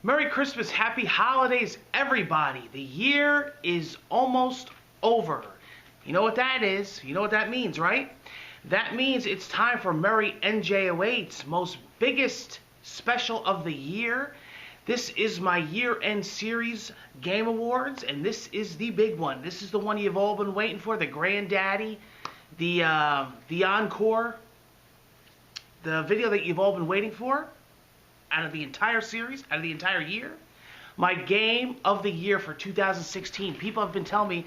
Merry Christmas, Happy Holidays, everybody. The year is almost over. You know what that is? You know what that means, right? That means it's time for Merry NJ08's most biggest special of the year. This is my year-end series Game Awards, and this is the big one. This is the one you've all been waiting for, the granddaddy, the encore, the video that you've all been waiting for. Out of the entire series, out of the entire year, my game of the year for 2016. People have been telling me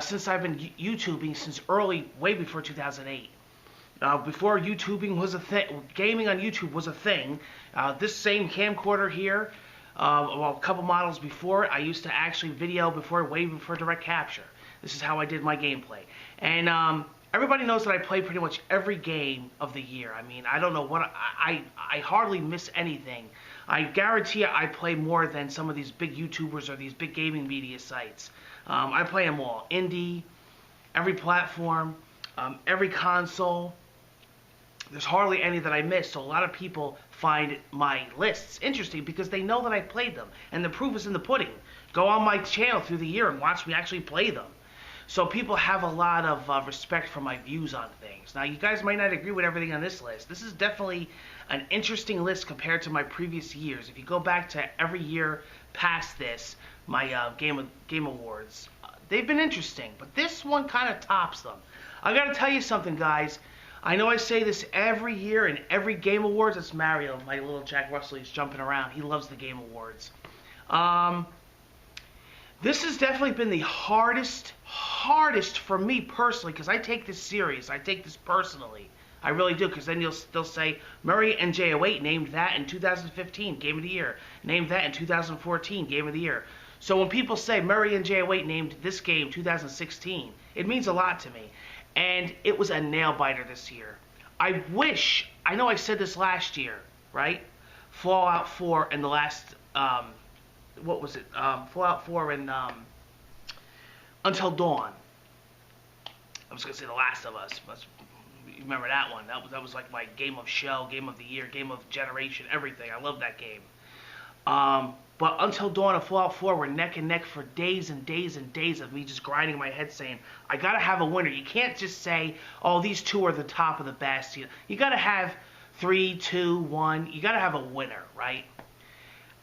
since I've been YouTubing since way before 2008. Before YouTubing was a thing, gaming on YouTube was a thing. This same camcorder here, well, a couple models before it, I used to actually video way before direct capture. This is how I did my gameplay. And everybody knows that I play pretty much every game of the year. I mean, I don't know what I hardly miss anything. I guarantee I play more than some of these big YouTubers or these big gaming media sites. I play them all. Indie, every platform, every console. There's hardly any that I miss. So a lot of people find my lists interesting because they know that I played them. And the proof is in the pudding. Go on my channel through the year and watch me actually play them. So people have a lot of respect for my views on things. Now, you guys might not agree with everything on this list. This is definitely an interesting list compared to my previous years. If you go back to every year past this, my Game Awards, they've been interesting. But this one kind of tops them. I got to tell you something, guys. I know I say this every year in every Game Awards. It's Mario, my little Jack Russell. He's jumping around. He loves the Game Awards. This has definitely been the hardest for me personally, because I take this serious. I take this personally. I really do, because then they'll say, Merry NJ08 named that in 2015, Game of the Year. Named that in 2014, Game of the Year. So when people say Merry NJ08 named this game 2016, it means a lot to me. And it was a nail-biter this year. I know I said this last year, right? Fallout 4 and the last... what was it? Fallout 4 and Until Dawn. I was going to say The Last of Us. You remember that one. That was like my game of show, game of the year, game of generation, everything. I love that game. But Until Dawn and Fallout 4 were neck and neck for days and days and days of me just grinding my head saying, I got to have a winner. You can't just say, oh, these two are the top of the best. You got to have 3, 2, 1. You got to have a winner, right?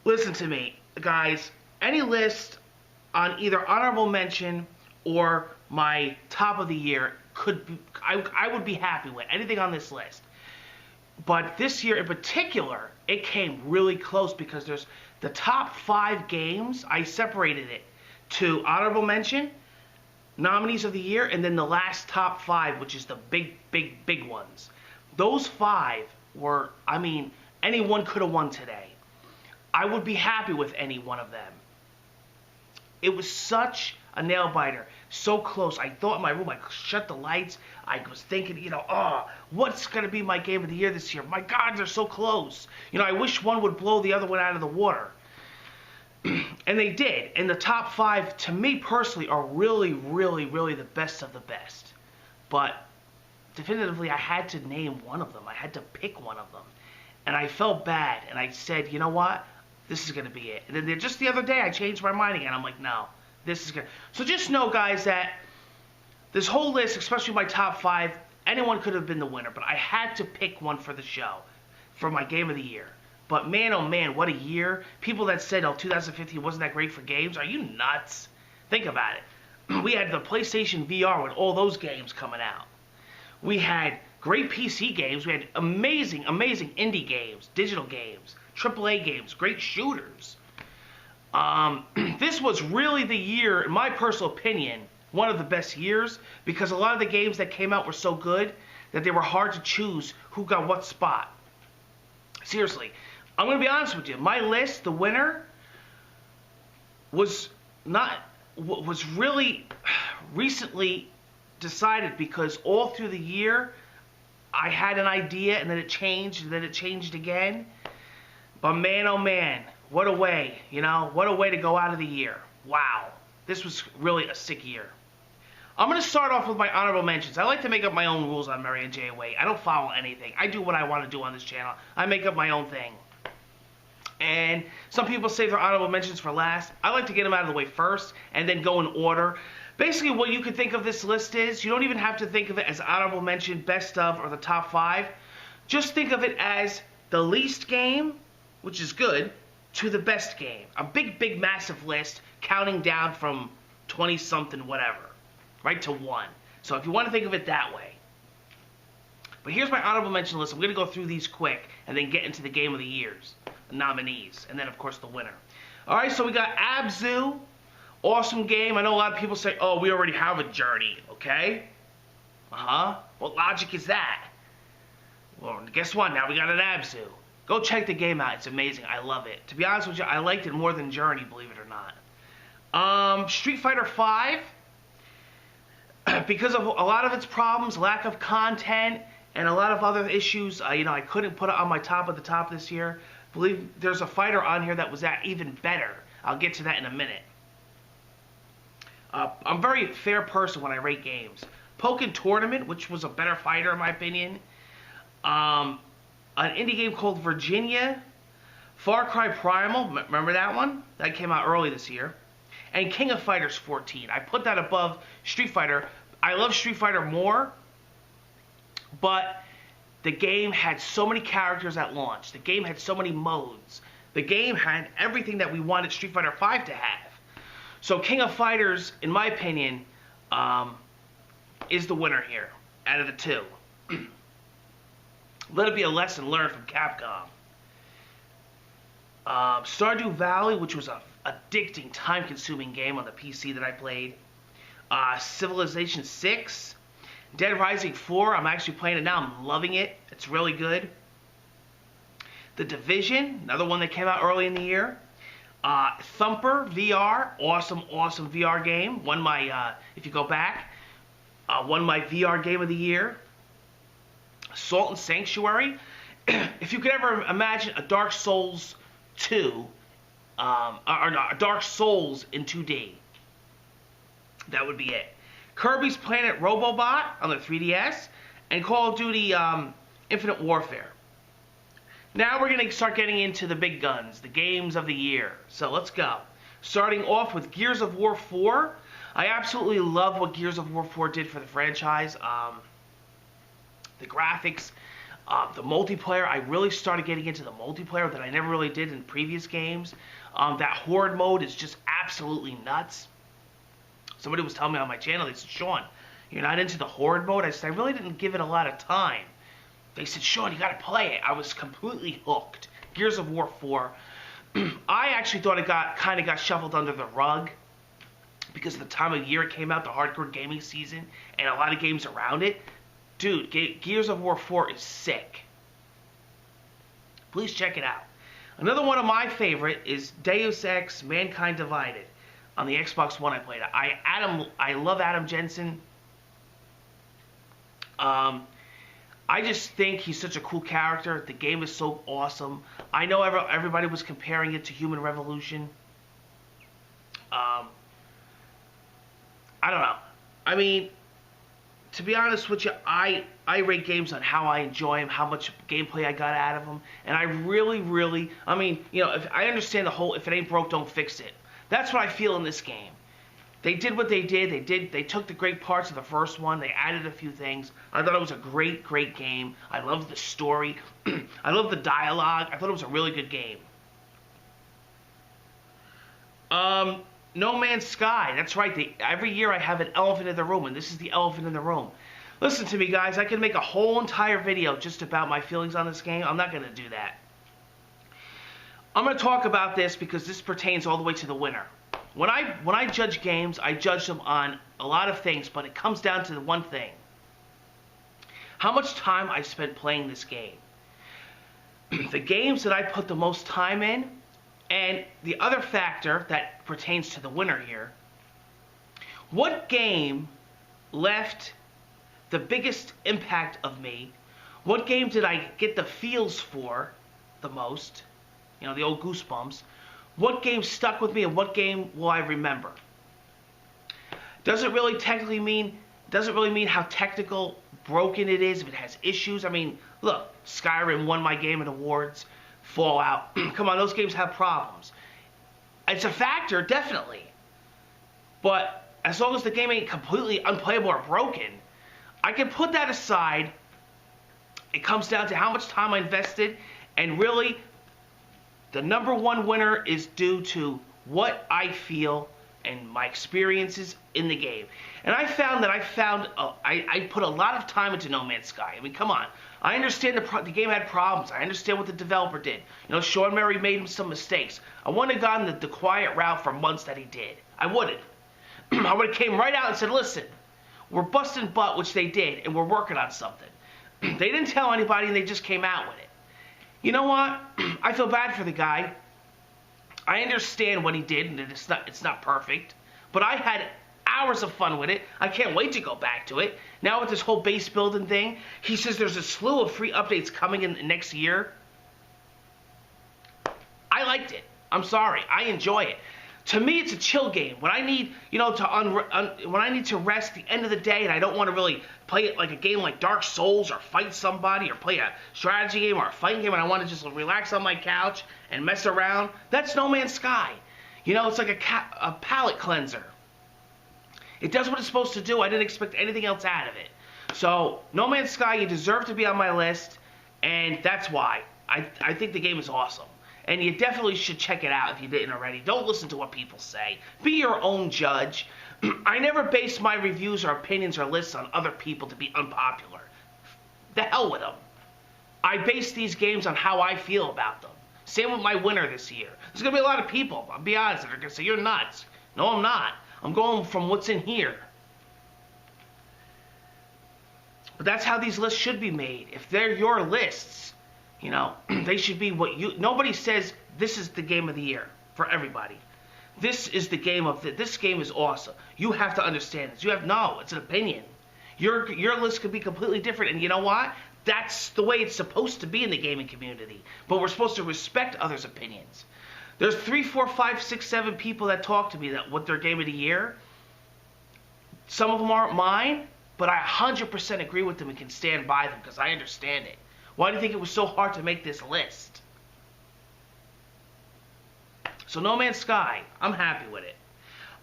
Listen to me, guys. Any list on either honorable mention or my top of the year I would be happy with anything on this list. But this year in particular, it came really close because there's the top 5 games. I separated it to honorable mention, nominees of the year, and then the last top 5, which is the big ones. Those 5 were, I mean, anyone could have won today. I would be happy with any one of them. It was such a nail-biter, so close. I thought in my room, I shut the lights. I was thinking, what's going to be my game of the year this year? My God, they're so close. I wish one would blow the other one out of the water. And they did. And the top 5, to me personally, are really, really, really the best of the best. But definitively, I had to name one of them. I had to pick one of them. And I felt bad. And I said, you know what? This is going to be it. And then just the other day, I changed my mind again. I'm like, no, this is good. So just know, guys, that this whole list, especially my top 5, anyone could have been the winner. But I had to pick one for the show, for my game of the year. But man, oh man, what a year. People that said, oh, 2015 wasn't that great for games, are you nuts? Think about it. We had the PlayStation VR with all those games coming out. We had great PC games. We had amazing indie games, digital games, AAA games, great shooters. This was really the year, in my personal opinion, one of the best years, because a lot of the games that came out were so good that they were hard to choose who got what spot. Seriously, I'm going to be honest with you. My list, the winner, was really recently decided because all through the year I had an idea and then it changed and then it changed again. But man, oh man, what a way, what a way to go out of the year. Wow, this was really a sick year. I'm going to start off with my honorable mentions. I like to make up my own rules on Merry NJ08. I don't follow anything. I do what I want to do on this channel. I make up my own thing. And some people save their honorable mentions for last. I like to get them out of the way first and then go in order. Basically, what you could think of this list is, you don't even have to think of it as honorable mention, best of, or the top 5. Just think of it as the least game, which is good, to the best game. A big, massive list counting down from 20-something, whatever, right, to 1. So if you want to think of it that way. But here's my honorable mention list. I'm going to go through these quick and then get into the Game of the Years, the nominees, and then, of course, the winner. All right, so we got Abzu. Awesome game. I know a lot of people say, oh, we already have a Journey, okay? What logic is that? Well, guess what? Now we got an Abzu. Go check the game out. It's amazing. I love it. To be honest with you, I liked it more than Journey, believe it or not. Street Fighter V, because of a lot of its problems, lack of content, and a lot of other issues, I couldn't put it on my top of the top this year. I believe there's a fighter on here that was even better. I'll get to that in a minute. I'm a very fair person when I rate games. Pokken Tournament, which was a better fighter in my opinion. An indie game called Virginia. Far Cry Primal, remember that one? That came out early this year. And King of Fighters 14. I put that above Street Fighter. I love Street Fighter more, but the game had so many characters at launch. The game had so many modes. The game had everything that we wanted Street Fighter V to have. So King of Fighters, in my opinion, is the winner here out of the two. Let it be a lesson learned from Capcom. Stardew Valley, which was a addicting, time-consuming game on the PC that I played. Civilization 6. Dead Rising 4, I'm actually playing it now. I'm loving it. It's really good. The Division, another one that came out early in the year. Thumper VR, awesome VR game. Won my, if you go back, won my VR game of the year. Salt and Sanctuary. If you could ever imagine a Dark Souls 2, or not, Dark Souls in 2D, that would be it. Kirby's Planet Robobot on the 3DS, and Call of Duty Infinite Warfare. Now we're going to start getting into the big guns, the games of the year. So let's go. Starting off with Gears of War 4. I absolutely love what Gears of War 4 did for the franchise. The graphics, the multiplayer. I really started getting into the multiplayer that I never really did in previous games. That Horde mode is just absolutely nuts. Somebody was telling me on my channel, they said, Sean, you're not into the Horde mode? I said, I really didn't give it a lot of time. They said, Sean, you got to play it. I was completely hooked. Gears of War 4. I actually thought it kind of got shuffled under the rug because of the time of year it came out, the hardcore gaming season, and a lot of games around it. Dude, Gears of War 4 is sick. Please check it out. Another one of my favorite is Deus Ex Mankind Divided. On the Xbox One I played it. I love Adam Jensen. I just think he's such a cool character. The game is so awesome. I know everybody was comparing it to Human Revolution. I don't know. I mean, to be honest with you, I rate games on how I enjoy them, how much gameplay I got out of them, and I really, I mean, if I understand the whole, if it ain't broke, don't fix it. That's what I feel in this game. They did what they did. They took the great parts of the first one. They added a few things. I thought it was a great game. I loved the story. I loved the dialogue. I thought it was a really good game. No Man's Sky. That's right. Every year I have an elephant in the room, and this is the elephant in the room. Listen to me, guys. I can make a whole entire video just about my feelings on this game. I'm not going to do that. I'm going to talk about this because this pertains all the way to the winner. When I judge games, I judge them on a lot of things, but it comes down to the one thing. How much time I spent playing this game. The games that I put the most time in, and the other factor that pertains to the winner here, what game left the biggest impact of me? What game did I get the feels for the most? The old goosebumps. What game stuck with me and what game will I remember? Doesn't really mean how technical broken it is, if it has issues. I mean, look, Skyrim won my Game and Awards. Fallout. Come on, those games have problems. It's a factor, definitely. But as long as the game ain't completely unplayable or broken, I can put that aside. It comes down to how much time I invested, and really, the number one winner is due to what I feel and my experiences in the game. And I found that I put a lot of time into No Man's Sky. I mean, come on. I understand the game had problems. I understand what the developer did. You know, Sean Murray made some mistakes. I wouldn't have gone the quiet route for months that he did. I wouldn't. I would have came right out and said, listen, we're busting butt, which they did, and we're working on something. They didn't tell anybody, and they just came out with it. You know what? I feel bad for the guy. I understand what he did, and it's not perfect. But I had hours of fun with it. I can't wait to go back to it. Now with this whole base building thing, he says there's a slew of free updates coming in next year. I liked it. I'm sorry. I enjoy it. To me, it's a chill game. When I need, when I need to rest at the end of the day, and I don't want to really play it like a game like Dark Souls, or fight somebody, or play a strategy game or a fighting game, and I want to just relax on my couch and mess around, that's No Man's Sky. You know, it's like a palate cleanser. It does what it's supposed to do. I didn't expect anything else out of it. So, No Man's Sky, you deserve to be on my list, and that's why. I think the game is awesome. And you definitely should check it out if you didn't already. Don't listen to what people say. Be your own judge. I never base my reviews or opinions or lists on other people to be unpopular. The hell with them. I base these games on how I feel about them. Same with my winner this year. There's going to be a lot of people, I'll be honest, that are going to say, you're nuts. No, I'm not. I'm going from what's in here. But that's how these lists should be made. If they're your lists, you know, they should be what you... Nobody says this is the game of the year for everybody. This is the game of... This game is awesome. You have to understand this. You have... No, it's an opinion. Your list could be completely different. And you know what? That's the way it's supposed to be in the gaming community. But we're supposed to respect others' opinions. There's 3, 4, 5, 6, 7 people that talk to me that what their game of the year. Some of them aren't mine, but I 100% agree with them and can stand by them because I understand it. Why do you think it was so hard to make this list? So No Man's Sky, I'm happy with it.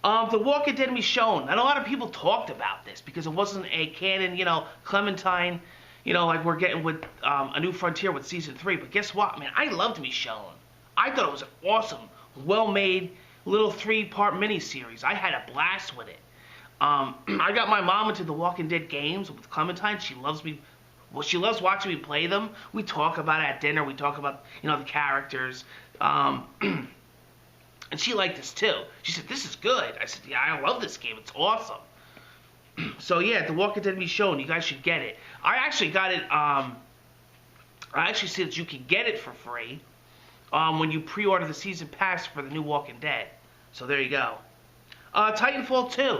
The Walking Dead Michonne, and a lot of people talked about this because it wasn't a canon, Clementine, like we're getting with A New Frontier with Season 3. But guess what, man? I loved Michonne. I thought it was an awesome, well-made little 3-part miniseries. I had a blast with it. I got my mom into the Walking Dead games with Clementine. She loves watching me play them. We talk about it at dinner. We talk about, the characters. And she liked this too. She said, this is good. I said, yeah, I love this game. It's awesome. So yeah, The Walking Dead Michonne, you guys should get it. I actually got it, I actually see that you can get it for free when you pre-order the season pass for the new Walking Dead. So there you go. Titanfall 2.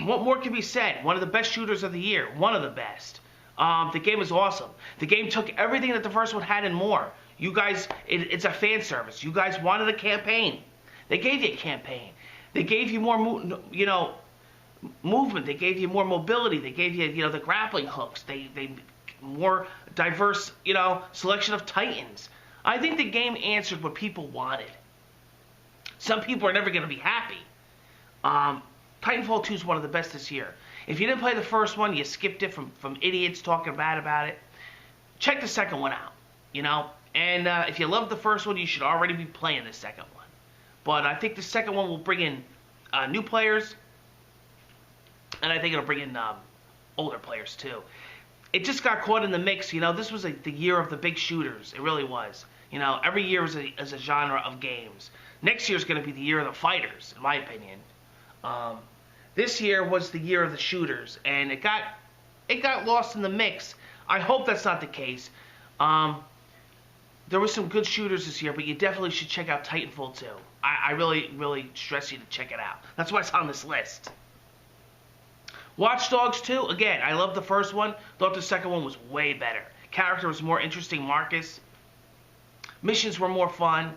What more can be said? One of the best shooters of the year. One of the best. The game is awesome. The game took everything that the first one had and more. You guys, it's a fan service. You guys wanted a campaign. They gave you a campaign. They gave you more, movement. They gave you more mobility. They gave you, the grappling hooks. They more diverse, selection of Titans. I think the game answered what people wanted. Some people are never going to be happy. Titanfall 2 is one of the best this year. If you didn't play the first one, you skipped it from idiots talking bad about it, check the second one out, And if you loved the first one, you should already be playing the second one. But I think the second one will bring in new players, and I think it'll bring in older players too. It just got caught in the mix, This was the year of the big shooters. It really was. Every year is a genre of games. Next year is going to be the year of the fighters, in my opinion. This year was the year of the shooters, and it got lost in the mix. I hope that's not the case. There were some good shooters this year, but you definitely should check out Titanfall 2. I really, really stress you to check it out. That's why it's on this list. Watch Dogs 2, again, I loved the first one. Thought the second one was way better. Character was more interesting, Marcus. Missions were more fun.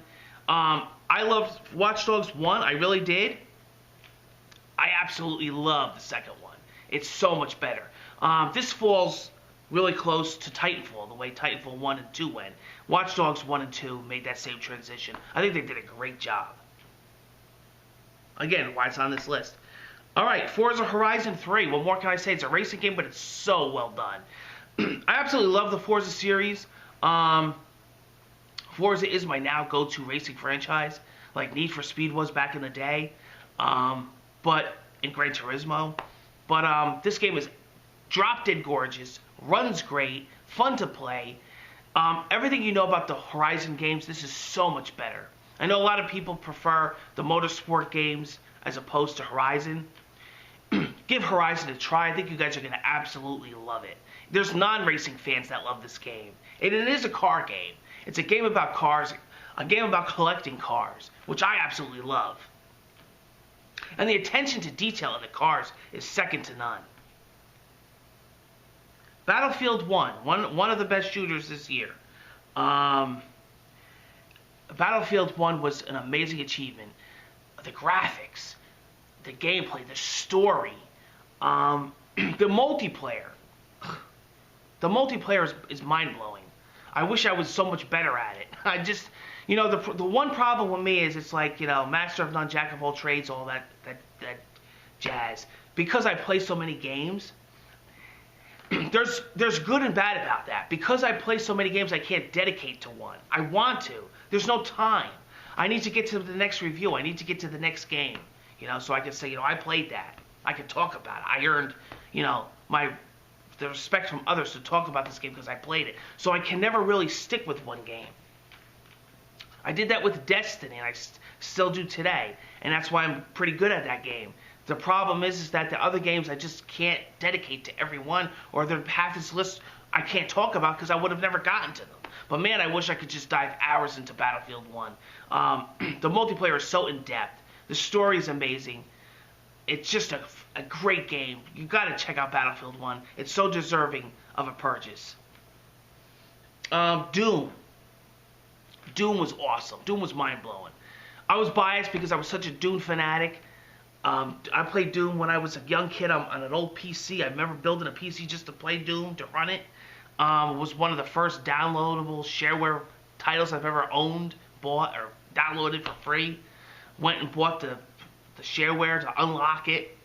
I loved Watch Dogs 1, I really did. I absolutely love the second one. It's so much better. This falls really close to Titanfall, the way Titanfall 1 and 2 went. Watch Dogs 1 and 2 made that same transition. I think they did a great job. Again, why it's on this list. All right, Forza Horizon 3. What more can I say? It's a racing game, but it's so well done. I absolutely love the Forza series. Forza is my now go-to racing franchise, like Need for Speed was back in the day, but in Gran Turismo. But this game is drop-dead gorgeous, runs great, fun to play. Everything you know about the Horizon games, this is so much better. I know a lot of people prefer the motorsport games as opposed to Horizon. Give Horizon a try. I think you guys are going to absolutely love it. There's non-racing fans that love this game. And it is a car game. It's a game about cars, a game about collecting cars, which I absolutely love. And the attention to detail in the cars is second to none. Battlefield 1, one of the best shooters this year. Battlefield 1 was an amazing achievement. The graphics, the gameplay, the story, the multiplayer. The multiplayer is mind-blowing. I wish I was so much better at it. I just, you know, the one problem with me is it's like, you know, master of none, jack of all trades, all that jazz. Because I play so many games, there's good and bad about that. Because I play so many games, I can't dedicate to one. I want to. There's no time. I need to get to the next review. I need to get to the next game. You know, so I can say, you know, I played that. I can talk about it. I earned, you know, the respect from others to talk about this game because I played it. So I can never really stick with one game. I did that with Destiny, and I still do today. And that's why I'm pretty good at that game. The problem is that the other games I just can't dedicate to every one, or half this list I can't talk about because I would have never gotten to them. But man, I wish I could just dive hours into Battlefield 1. The multiplayer is so in-depth. The story is amazing. It's just a great game. You got to check out Battlefield 1. It's so deserving of a purchase. Doom. Doom was awesome. Doom was mind-blowing. I was biased because I was such a Doom fanatic. I played Doom when I was a young kid on an old PC. I remember building a PC just to play Doom, to run it. It was one of the first downloadable shareware titles I've ever owned, bought, or downloaded for free. Went and bought the shareware to unlock it.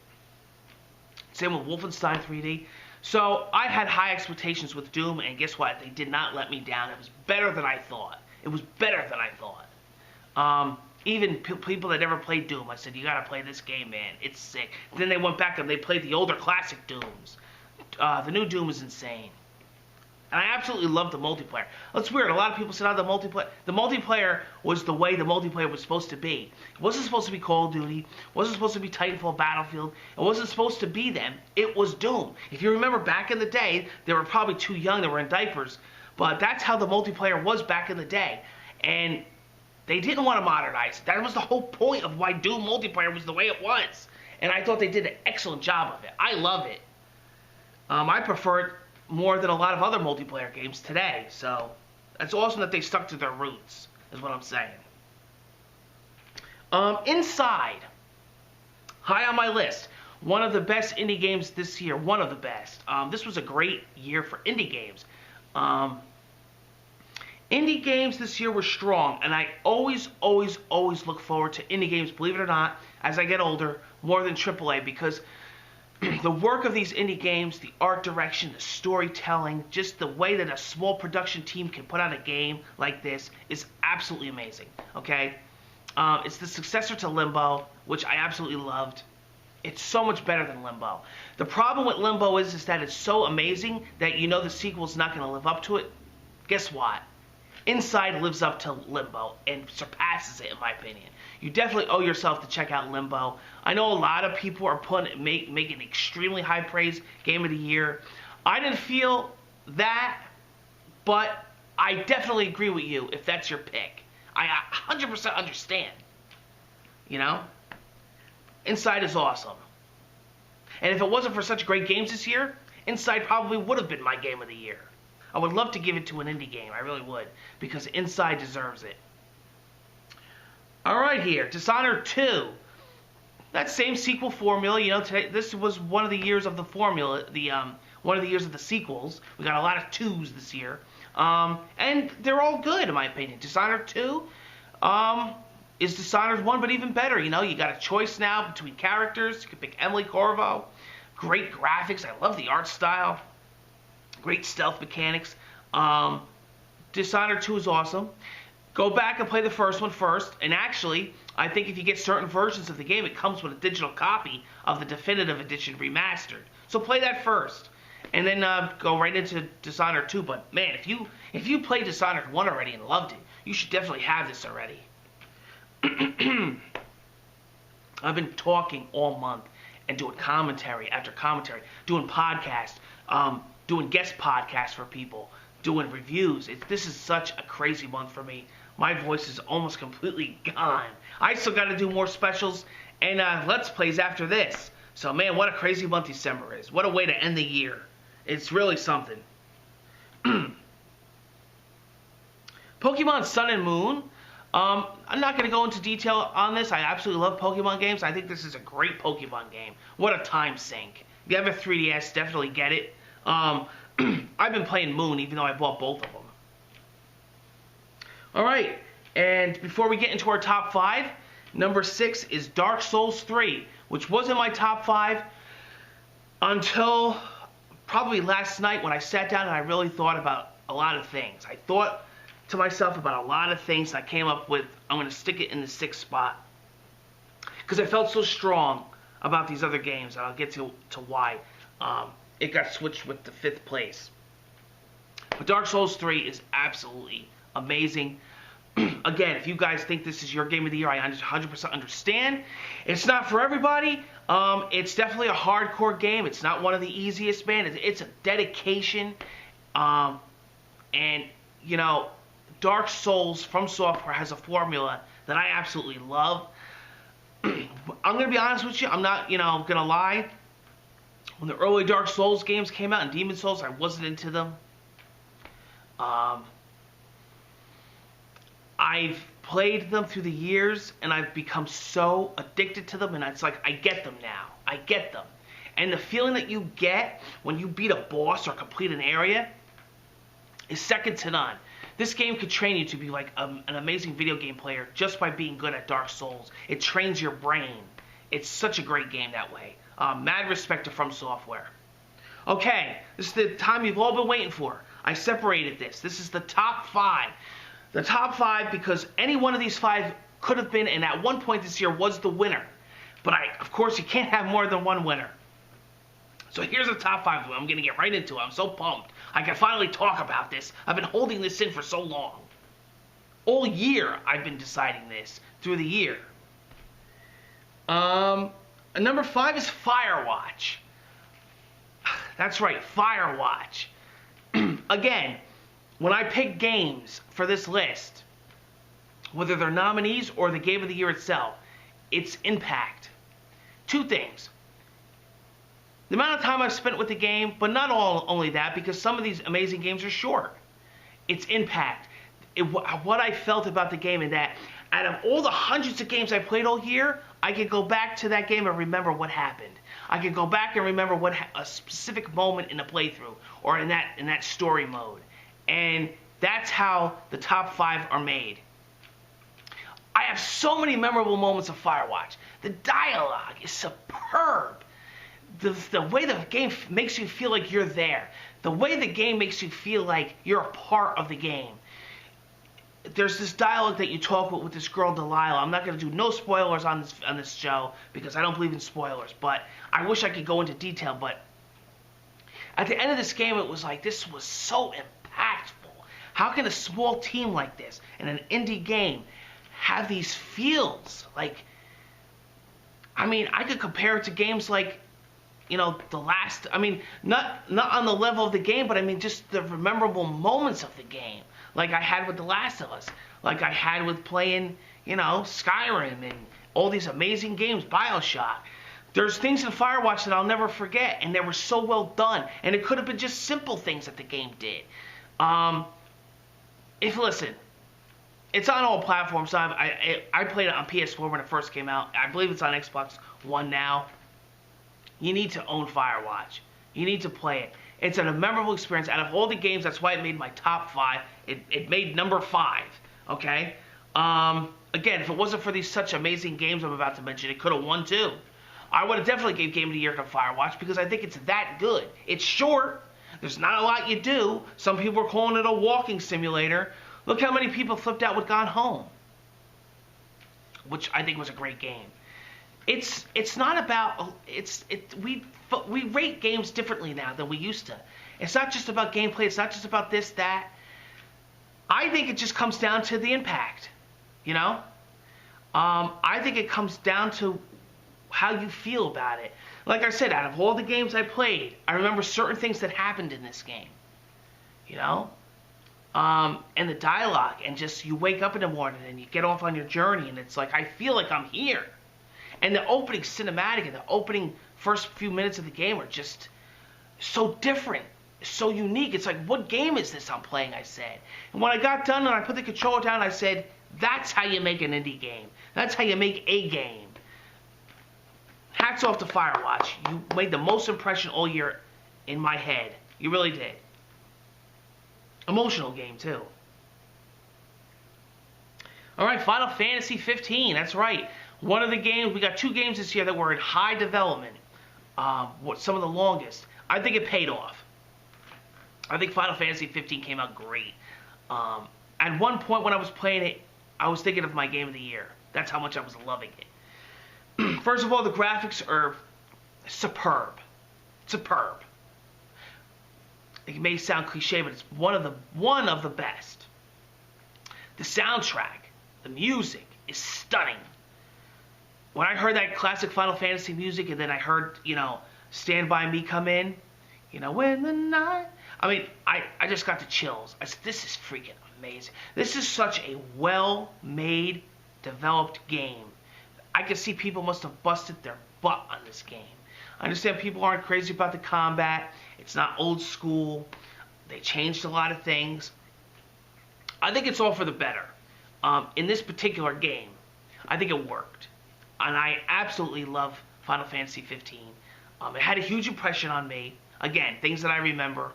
Same with Wolfenstein 3D. So I had high expectations with Doom, and guess what? They did not let me down. It was better than I thought. It was better than I thought. Even people that never played Doom, I said, you gotta play this game, man. It's sick. Then they went back and they played the older classic Dooms. The new Doom is insane. And I absolutely love the multiplayer. That's weird. A lot of people said, the multiplayer was the way the multiplayer was supposed to be. It wasn't supposed to be Call of Duty. It wasn't supposed to be Titanfall, Battlefield. It wasn't supposed to be them. It was Doom. If you remember back in the day, they were probably too young. They were in diapers. But that's how the multiplayer was back in the day. And they didn't want to modernize it. That was the whole point of why Doom multiplayer was the way it was. And I thought they did an excellent job of it. I love it. I prefer it more than a lot of other multiplayer games today. So it's awesome that they stuck to their roots, is what I'm saying. Inside. High on my list. One of the best indie games this year. One of the best. This was a great year for indie games. Indie games this year were strong, and I always look forward to indie games, believe it or not, as I get older, more than AAA, because the work of these indie games, the art direction, the storytelling, just the way that a small production team can put out a game like this is absolutely amazing, okay? It's the successor to Limbo, which I absolutely loved. It's so much better than Limbo. The problem with Limbo is that it's so amazing that you know the sequel's not going to live up to it. Guess what? Inside lives up to Limbo and surpasses it, in my opinion. You definitely owe yourself to check out Limbo. I know a lot of people are making extremely high praise Game of the Year. I didn't feel that, but I definitely agree with you if that's your pick. I 100% understand. You know? Inside is awesome. And if it wasn't for such great games this year, Inside probably would have been my Game of the Year. I would love to give it to an indie game. I really would. Because Inside deserves it. Alright here. Dishonored 2. That same sequel formula. You know, today, this was one of the years of the formula. The one of the years of the sequels. We got a lot of 2s this year. And they're all good, in my opinion. Dishonored 2 is Dishonored 1, but even better. You know, you got a choice now between characters. You can pick Emily Corvo. Great graphics. I love the art style. Great stealth mechanics. Dishonored 2 is awesome. Go back and play the first one first. And actually, I think if you get certain versions of the game, it comes with a digital copy of the Definitive Edition Remastered. So play that first. And then go right into Dishonored 2. But man, if you played Dishonored 1 already and loved it, you should definitely have this already. I've been talking all month and doing commentary after commentary, doing podcasts, doing guest podcasts for people, doing reviews. This is such a crazy month for me. My voice is almost completely gone. I still got to do more specials and Let's Plays after this. So man, what a crazy month December is. What a way to end the year. It's really something. Pokemon Sun and Moon. I'm not going to go into detail on this. I absolutely love Pokemon games. I think this is a great Pokemon game. What a time sink. If you have a 3DS, definitely get it. I've been playing Moon, even though I bought both of them. Alright, and before we get into our top 5, number 6 is Dark Souls 3, which was in my top 5 until probably last night when I sat down and I really thought about a lot of things. I thought to myself about a lot of things, and I came up with, I'm going to stick it in the 6th spot. Because I felt so strong about these other games, and I'll get to why it got switched with the 5th place. But Dark Souls 3 is absolutely amazing. Again, if you guys think this is your game of the year, I 100% understand. It's not for everybody. It's definitely a hardcore game. It's not one of the easiest, man. It's a dedication. And, you know, Dark Souls from Software has a formula that I absolutely love. I'm going to be honest with you. I'm not, going to lie. When the early Dark Souls games came out and Demon Souls, I wasn't into them. I've played them through the years, and I've become so addicted to them, and it's like, I get them now. I get them. And the feeling that you get when you beat a boss or complete an area is second to none. This game could train you to be like an amazing video game player just by being good at Dark Souls. It trains your brain. It's such a great game that way. Mad respect to From Software. Okay, this is the time you've all been waiting for. I separated this. This is the top 5. The top 5 because any one of these 5 could have been, and at one point this year was the winner. But of course, you can't have more than one winner. So here's the top 5. I'm going to get right into it. I'm so pumped. I can finally talk about this. I've been holding this in for so long. All year, I've been deciding this through the year. Number 5 is Firewatch. That's right, Firewatch. Again, when I pick games for this list, whether they're nominees or the game of the year itself, it's impact. 2 things. The amount of time I've spent with the game, but not only that, because some of these amazing games are short. It's impact. What I felt about the game, and that out of all the hundreds of games I played all year, I could go back to that game and remember what happened. I could go back and remember a specific moment in the playthrough or in that story mode. And that's how the top 5 are made. I have so many memorable moments of Firewatch. The dialogue is superb. The way the game makes you feel like you're there. The way the game makes you feel like you're a part of the game. There's this dialogue that you talk with this girl, Delilah. I'm not going to do no spoilers on this show because I don't believe in spoilers. But I wish I could go into detail. But at the end of this game, it was like, this was so impactful. How can a small team like this in an indie game have these feels? Like, I mean, I could compare it to games like, not on the level of the game, but I mean just the memorable moments of the game. Like I had with The Last of Us. Like I had with playing, Skyrim and all these amazing games, BioShock. There's things in Firewatch that I'll never forget, and they were so well done. And it could have been just simple things that the game did. Listen, it's on all platforms. I played it on PS4 when it first came out. I believe it's on Xbox One now. You need to own Firewatch. You need to play it. It's a memorable experience. Out of all the games, that's why it made my top 5. It made number 5. Okay. Again, if it wasn't for these such amazing games I'm about to mention, it could have won too. I would have definitely gave Game of the Year to Firewatch because I think it's that good. It's short. There's not a lot you do. Some people are calling it a walking simulator. Look how many people flipped out with Gone Home, which I think was a great game. It's not about we rate games differently now than we used to. It's not just about gameplay. It's not just about this, that. I think it just comes down to the impact. You know, I think it comes down to how you feel about it. Like I said, out of all the games I played, I remember certain things that happened in this game. You know, and the dialogue, and just you wake up in the morning and you get off on your journey, and it's like I feel like I'm here. And the opening cinematic and the opening first few minutes of the game are just so different, so unique. It's like, what game is this I'm playing, I said. And when I got done and I put the controller down, I said, that's how you make an indie game. That's how you make a game. Hats off to Firewatch. You made the most impression all year in my head. You really did. Emotional game, too. All right, Final Fantasy 15. That's right. One of the games, we got 2 games this year that were in high development. Some of the longest. I think it paid off. I think Final Fantasy 15 came out great. At one point when I was playing it, I was thinking of my game of the year. That's how much I was loving it. First of all, the graphics are superb. Superb. It may sound cliche, but it's one of the best. The soundtrack, the music is stunning. When I heard that classic Final Fantasy music, and then I heard, Stand By Me come in, when the night... I mean, I just got the chills. I said, this is freaking amazing. This is such a well-made, developed game. I can see people must have busted their butt on this game. I understand people aren't crazy about the combat. It's not old school. They changed a lot of things. I think it's all for the better. In this particular game, I think it worked. And I absolutely love Final Fantasy 15. It had a huge impression on me. Again, things that I remember.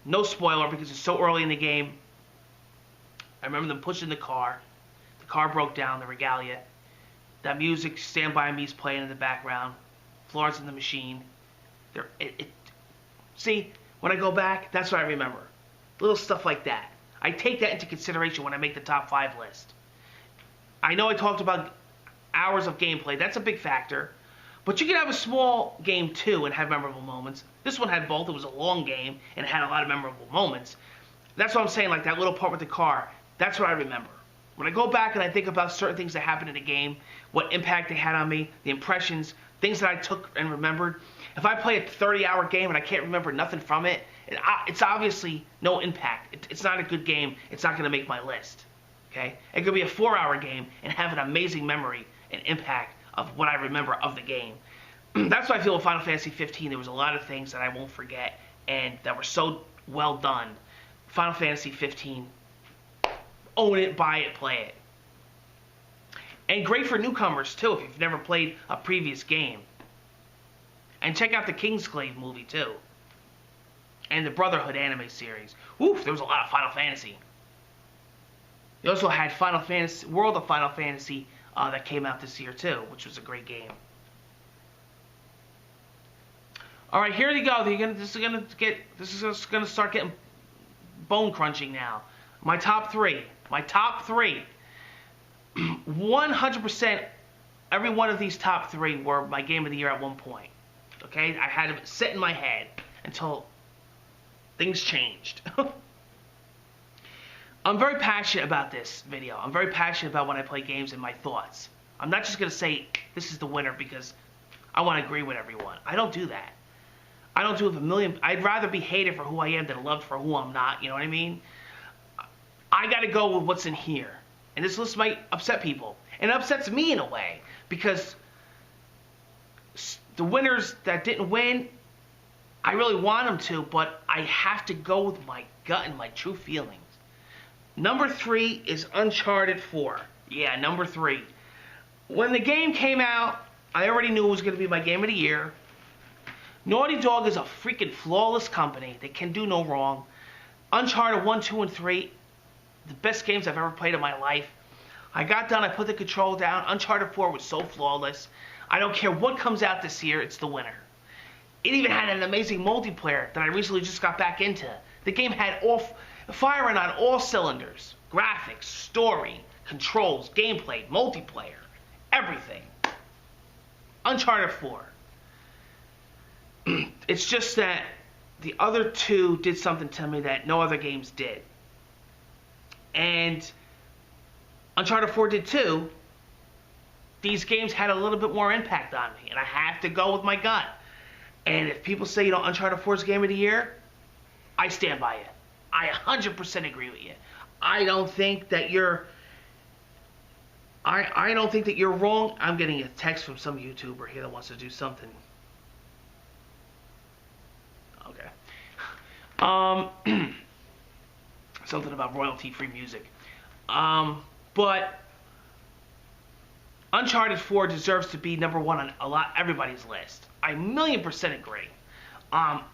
No spoiler because it's so early in the game. I remember them pushing the car. The car broke down, the Regalia. That music, Stand By Me, is playing in the background. Florence and the Machine. See, when I go back, that's what I remember. Little stuff like that. I take that into consideration when I make the top 5 list. I know I talked about hours of gameplay. That's a big factor. But you can have a small game too and have memorable moments. This one had both. It was a long game and it had a lot of memorable moments. That's what I'm saying, like that little part with the car. That's what I remember. When I go back and I think about certain things that happened in the game, what impact they had on me, the impressions, things that I took and remembered. If I play a 30-hour game and I can't remember nothing from it, it's obviously no impact. It's not a good game. It's not going to make my list. Okay? It could be a 4-hour game and have an amazing memory and impact of what I remember of the game. That's why I feel with Final Fantasy 15, there was a lot of things that I won't forget and that were so well done. Final Fantasy 15, own it, buy it, play it. And great for newcomers, too, if you've never played a previous game. And check out the Kingsglaive movie, too. And the Brotherhood anime series. Oof, there was a lot of Final Fantasy. You also had Final Fantasy, World of Final Fantasy that came out this year, too, which was a great game. All right, here you go. This is gonna start getting bone crunching now. My top 3. 100%. Every one of these top 3 were my game of the year at one point. Okay, I had it set in my head until things changed. I'm very passionate about this video. I'm very passionate about when I play games and my thoughts. I'm not just gonna say this is the winner because I want to agree with everyone. I don't do that. I don't do it with a million. I'd rather be hated for who I am than loved for who I'm not. You know what I mean? I got to go with what's in here. And this list might upset people. And it upsets me in a way. Because the winners that didn't win, I really want them to. But I have to go with my gut and my true feelings. Number 3 is Uncharted 4. Yeah, number 3. When the game came out, I already knew it was going to be my game of the year. Naughty Dog is a freaking flawless company. They can do no wrong. Uncharted 1, 2, and 3, the best games I've ever played in my life. I got done, I put the control down. Uncharted 4 was so flawless. I don't care what comes out this year, it's the winner. It even had an amazing multiplayer that I recently just got back into. The game had firing on all cylinders. Graphics, story, controls, gameplay, multiplayer, everything. Uncharted 4. It's just that the other two did something to me that no other games did. And Uncharted 4 did too. These games had a little bit more impact on me, and I have to go with my gut. And if people say, Uncharted 4 is game of the year, I stand by it. I 100% agree with you. I don't think that you're wrong. I'm getting a text from some YouTuber here that wants to do something. Okay. Something about royalty-free music. But Uncharted 4 deserves to be number one on everybody's list. I 1,000,000% agree. And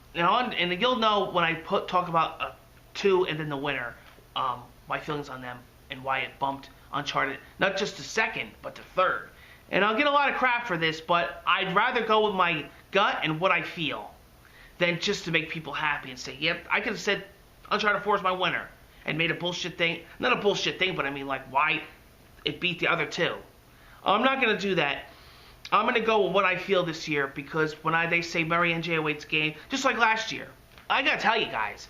you'll know when I talk about 2 and then the winner, my feelings on them and why it bumped Uncharted, not just to second, but to third. And I'll get a lot of crap for this, but I'd rather go with my gut and what I feel than just to make people happy and say, yep, I could have said Uncharted 4 is my winner and made a bullshit thing. Not a bullshit thing, but I mean, like, why it beat the other two. I'm not going to do that. I'm going to go with what I feel this year, because when they say Murray and J08's game, just like last year, I got to tell you guys,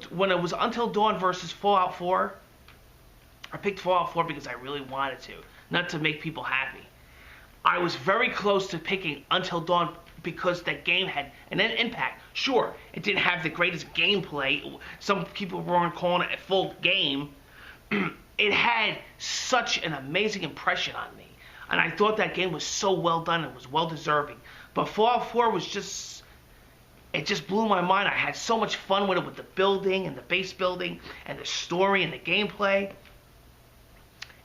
when it was Until Dawn versus Fallout 4, I picked Fallout 4 because I really wanted to, not to make people happy. I was very close to picking Until Dawn because that game had an impact. Sure, it didn't have the greatest gameplay. Some people weren't calling it a full game. It had such an amazing impression on me. And I thought that game was so well done and was well deserving. But Fallout 4 was it just blew my mind. I had so much fun with it, with the building and the base building and the story and the gameplay.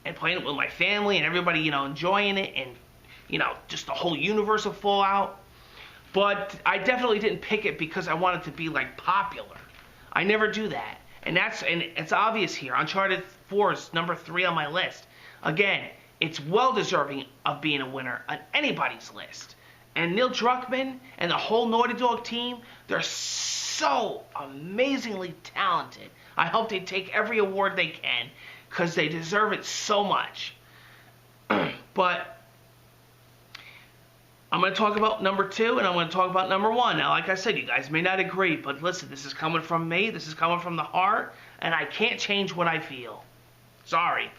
And playing it with my family and everybody, enjoying it, and, just the whole universe of Fallout. But I definitely didn't pick it because I wanted to be, popular. I never do that. And it's obvious here. Uncharted 4 is number 3 on my list. Again, it's well deserving of being a winner on anybody's list. And Neil Druckmann and the whole Naughty Dog team, they're so amazingly talented. I hope they take every award they can, because they deserve it so much. But I'm going to talk about number 2, and I'm going to talk about number 1. Now, like I said, you guys may not agree, but listen, this is coming from me. This is coming from the heart, and I can't change what I feel. Sorry.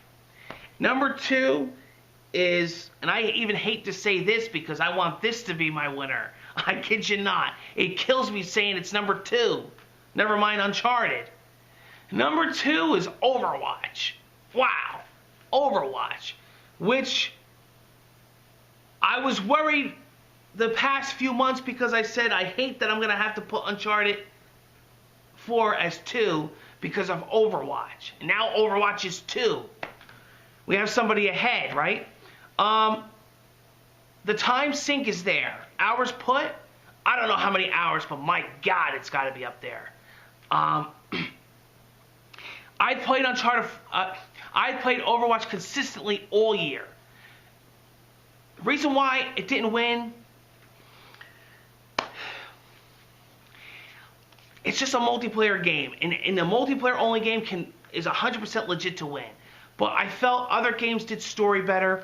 Number 2 is, and I even hate to say this because I want this to be my winner. I kid you not. It kills me saying it's number 2. Never mind Uncharted. Number 2 is Overwatch. Wow. Overwatch. Which I was worried the past few months because I said I hate that I'm going to have to put Uncharted 4 as 2 because of Overwatch. And now Overwatch is 2. We have somebody ahead, right? The time sync is there. Hours put, I don't know how many hours, but my God, it's got to be up there. I played I played Overwatch consistently all year. The reason why it didn't win, it's just a multiplayer game, and the multiplayer only game is 100% legit to win. But I felt other games did story better.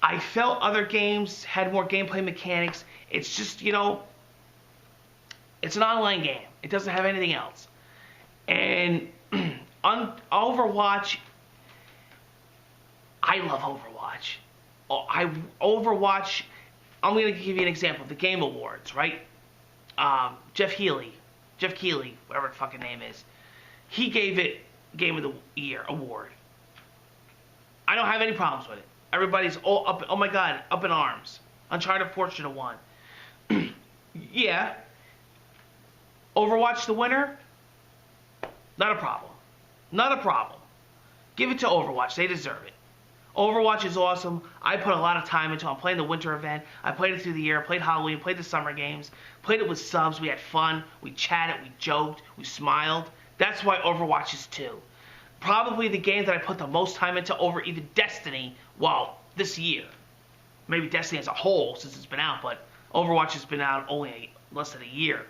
I felt other games had more gameplay mechanics. It's just, it's an online game. It doesn't have anything else. And Overwatch, I love Overwatch. Overwatch, I'm going to give you an example. The Game Awards, right? Jeff Keighley, whatever the fucking name is, he gave it Game of the Year award. I don't have any problems with it. Everybody's all up, oh my God, up in arms. Uncharted 4 should have won. Yeah. Overwatch the winner? Not a problem. Not a problem. Give it to Overwatch. They deserve it. Overwatch is awesome. I put a lot of time into it. I'm playing the winter event. I played it through the year. I played Halloween. Played the summer games. Played it with subs. We had fun. We chatted. We joked. We smiled. That's why Overwatch is 2. Probably the game that I put the most time into over even Destiny, well, this year. Maybe Destiny as a whole since it's been out, but Overwatch has been out only less than a year.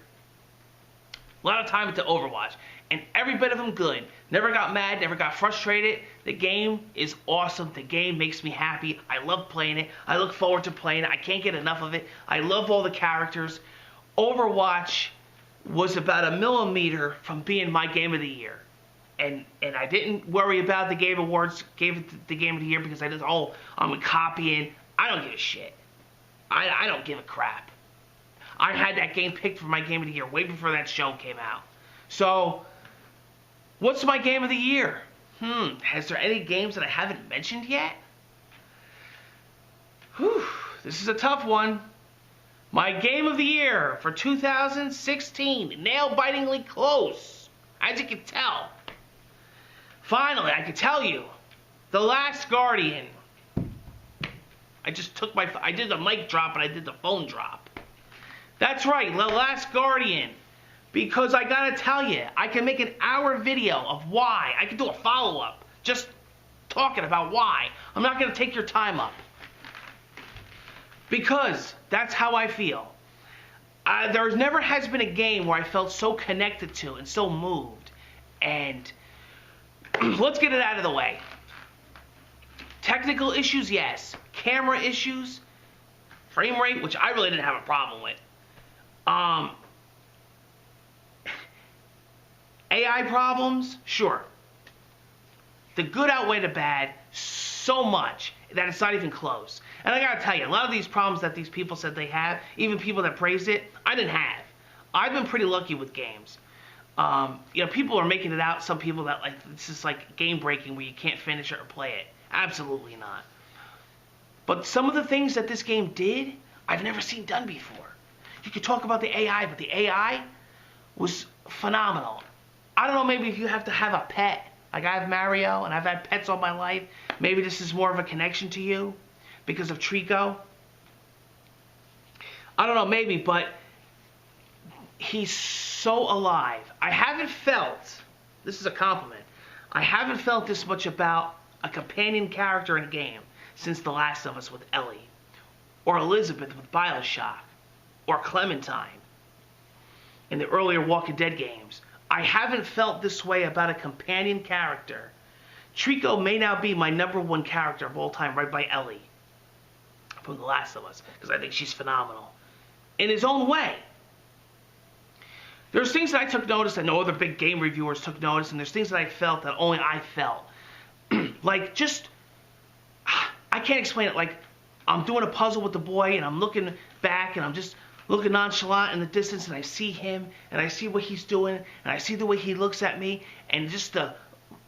A lot of time into Overwatch. And every bit of them good. Never got mad, never got frustrated. The game is awesome. The game makes me happy. I love playing it. I look forward to playing it. I can't get enough of it. I love all the characters. Overwatch was about a millimeter from being my game of the year. And I didn't worry about the Game Awards, gave it the Game of the Year because I just, I'm copying. I don't give a shit. I don't give a crap. I had that game picked for my Game of the Year way before that show came out. So, what's my Game of the Year? Has there any games that I haven't mentioned yet? Whew, this is a tough one. My Game of the Year for 2016, nail-bitingly close, as you can tell. Finally, I can tell you, The Last Guardian. I did the mic drop and I did the phone drop. That's right, The Last Guardian. Because I gotta tell you, I can make an hour video of why. I can do a follow-up, just talking about why. I'm not gonna take your time up. Because that's how I feel. There never has been a game where I felt so connected to and so moved. And let's get it out of the way. Technical issues, yes. Camera issues, frame rate, which I really didn't have a problem with. AI problems, sure. The good outweigh the bad so much that it's not even close. And I gotta tell you, a lot of these problems that these people said they have, even people that praised it, I didn't have. I've been pretty lucky with games. People are making it out, some people that this is like game breaking where you can't finish it or play it. Absolutely not. But some of the things that this game did, I've never seen done before. You could talk about the AI, but the AI was phenomenal. I don't know, maybe if you have to have a pet. Like I have Mario, and I've had pets all my life. Maybe this is more of a connection to you because of Trico. I don't know, maybe, but he's so alive. I haven't felt, this is a compliment, I haven't felt this much about a companion character in a game since The Last of Us with Ellie, or Elizabeth with BioShock, or Clementine in the earlier Walking Dead games. I haven't felt this way about a companion character. Trico may now be my #1 character of all time, right by Ellie from The Last of Us, because I think she's phenomenal in his own way. There's things that I took notice that no other big game reviewers took notice, and there's things that I felt that only I felt. I can't explain it. Like, I'm doing a puzzle with the boy, and I'm looking back, and I'm just looking nonchalant in the distance, and I see him, and I see what he's doing, and I see the way he looks at me, and just the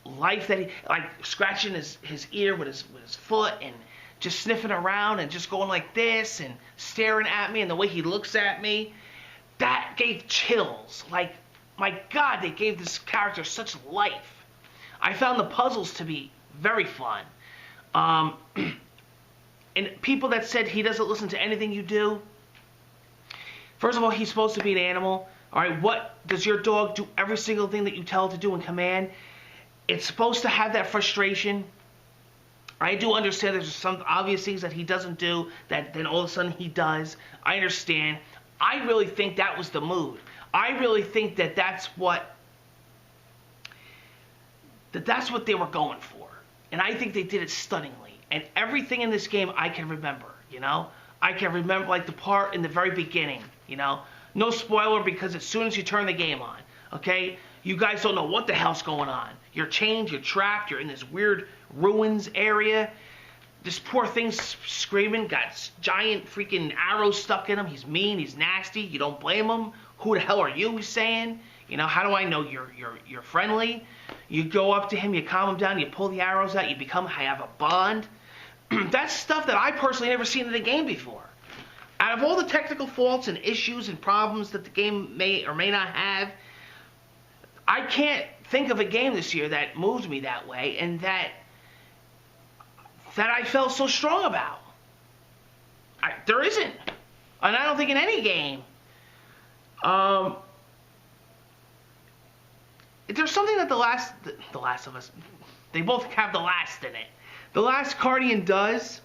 life that he, like scratching his ear with his foot, and just sniffing around, and just going like this, and staring at me, and the way he looks at me, that gave chills. Like, my God, they gave this character such life. I found the puzzles to be very fun. And people that said he doesn't listen to anything you do, first of all, he's supposed to be an animal. All right, what does your dog do? Every single thing that you tell it to do in command. It's supposed to have that frustration. I do understand there's some obvious things that he doesn't do that then all of a sudden he does. I understand. I really think that was the mood. I really think that that's what they were going for. And I think they did it stunningly. And everything in this game I can remember, I can remember like the part in the very beginning, No spoiler because as soon as you turn the game on, okay, you guys don't know what the hell's going on. You're chained, you're trapped, you're in this weird ruins area. This poor thing's screaming, got giant freaking arrows stuck in him. He's mean, he's nasty. You don't blame him. Who the hell are you? He's saying. How do I know you're friendly? You go up to him, you calm him down, you pull the arrows out, you have a bond. That's stuff that I personally never seen in a game before. Out of all the technical faults and issues and problems that the game may or may not have, I can't think of a game this year that moved me that way and that that I felt so strong about. There isn't. And I don't think in any game. There's something that the Last of Us, they both have the last in it. The Last Guardian does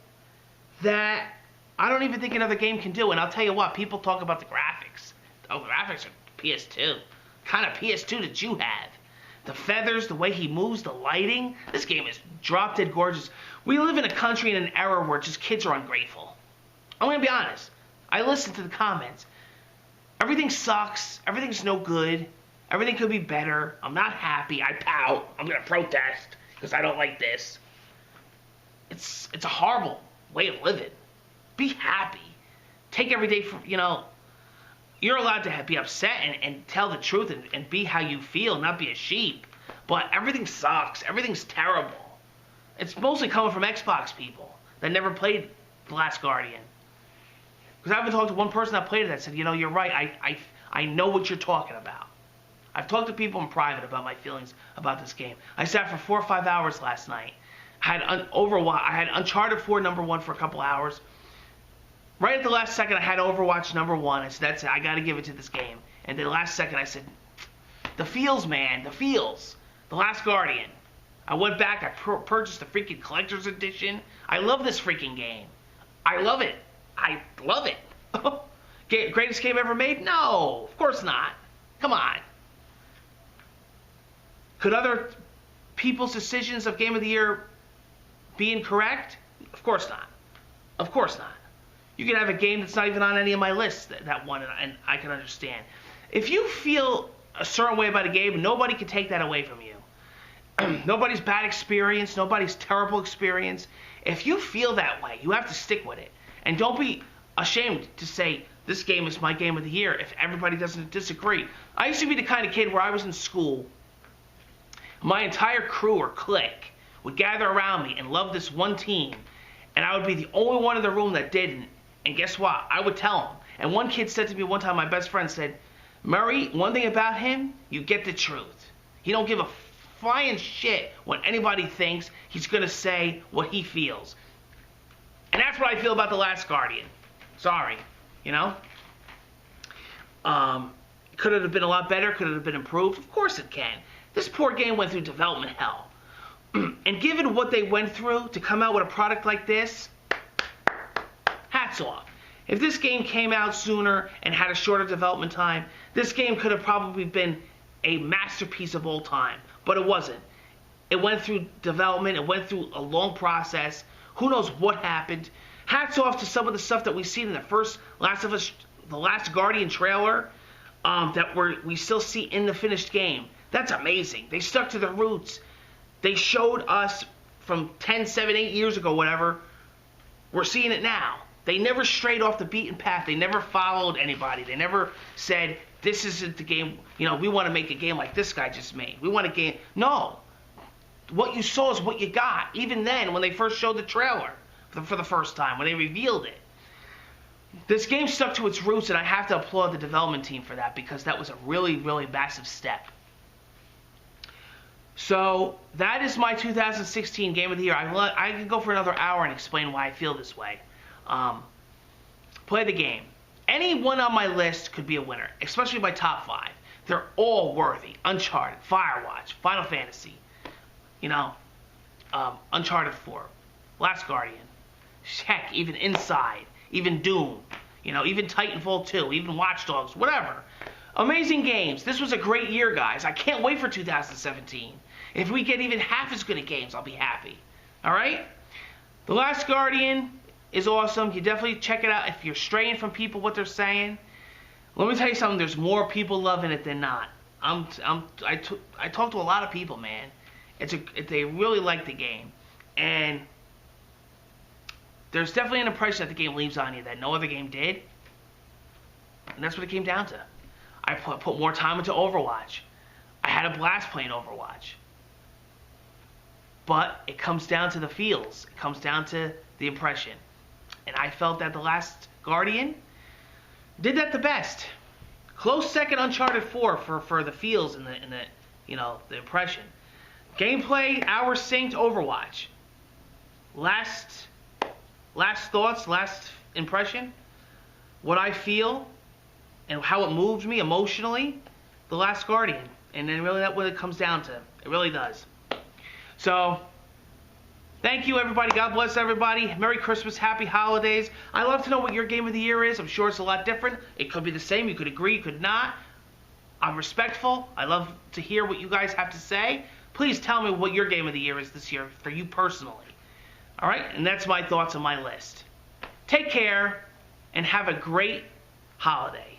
that I don't even think another game can do. And I'll tell you what, people talk about the graphics. Oh, graphics are PS2. What kind of PS2 did you have? The feathers, the way he moves, the lighting. This game is drop dead gorgeous. We live in a country in an era where just kids are ungrateful. I'm going to be honest. I listen to the comments. Everything sucks. Everything's no good. Everything could be better. I'm not happy. I pout. I'm going to protest because I don't like this. It's a horrible way of living. Be happy. Take every day for, you're allowed to be upset and tell the truth and be how you feel, not be a sheep. But everything sucks. Everything's terrible. It's mostly coming from Xbox people that never played The Last Guardian. Because I haven't talked to one person that played it that said, you're right. I know what you're talking about. I've talked to people in private about my feelings about this game. I sat for 4 or 5 hours last night. I had Uncharted 4 #1 for a couple hours. Right at the last second, I had Overwatch #1. I said, that's it. I got to give it to this game. And then the last second, I said, the feels, man. The feels. The Last Guardian. I went back. I purchased the freaking collector's edition. I love this freaking game. I love it. I love it. Greatest game ever made? No, of course not. Come on. Could other people's decisions of Game of the Year be incorrect? Of course not. Of course not. You can have a game that's not even on any of my lists that won, and I can understand. If you feel a certain way about a game, nobody can take that away from you. Nobody's bad experience, nobody's terrible experience. If you feel that way, you have to stick with it. And don't be ashamed to say, this game is my game of the year, if everybody doesn't disagree. I used to be the kind of kid where I was in school, my entire crew or clique would gather around me and love this one team, and I would be the only one in the room that didn't. And guess what? I would tell them. And one kid said to me one time, my best friend said, Murray, one thing about him, you get the truth. He don't give a flying shit what anybody thinks. He's going to say what he feels. And that's what I feel about The Last Guardian. Sorry, Could it have been a lot better? Could it have been improved? Of course it can. This poor game went through development hell. And given what they went through to come out with a product like this, hats off. If this game came out sooner and had a shorter development time, this game could have probably been a masterpiece of all time. But it wasn't. It went through development. It went through a long process. Who knows what happened. Hats off to some of the stuff that we've seen in the first The Last Guardian trailer that we still see in the finished game. That's amazing. They stuck to their roots. They showed us from 10, 7, 8 years ago, whatever. We're seeing it now. They never strayed off the beaten path. They never followed anybody. They never said, this isn't the game, we want to make a game like this guy just made. We want a game. No. What you saw is what you got. Even then, when they first showed the trailer for the first time, when they revealed it. This game stuck to its roots, and I have to applaud the development team for that, because that was a really, really massive step. So, that is my 2016 Game of the Year. I can go for another hour and explain why I feel this way. Play the game. Any one on my list could be a winner, especially my top 5. They're all worthy. Uncharted, Firewatch, Final Fantasy, Uncharted 4, Last Guardian, heck, even Inside, even Doom, even Titanfall 2, even Watch Dogs, whatever. Amazing games. This was a great year, guys. I can't wait for 2017. If we get even half as good at games, I'll be happy. All right? The Last Guardian is awesome. You definitely check it out if you're straying from people, what they're saying. Let me tell you something. There's more people loving it than not. I talk to a lot of people, man. They really like the game. And there's definitely an impression that the game leaves on you that no other game did. And that's what it came down to. I put more time into Overwatch. I had a blast playing Overwatch. But it comes down to the feels. It comes down to the impression. And I felt that The Last Guardian did that the best. Close second, Uncharted 4 for the feels and the impression. Gameplay, hours synced, Overwatch. last thoughts, last impression, what I feel, and how it moved me emotionally, The Last Guardian. And then really that's what it comes down to. It really does. So, thank you, everybody. God bless everybody. Merry Christmas. Happy holidays. I'd love to know what your game of the year is. I'm sure it's a lot different. It could be the same. You could agree. You could not. I'm respectful. I love to hear what you guys have to say. Please tell me what your game of the year is this year for you personally. All right? And that's my thoughts on my list. Take care and have a great holiday.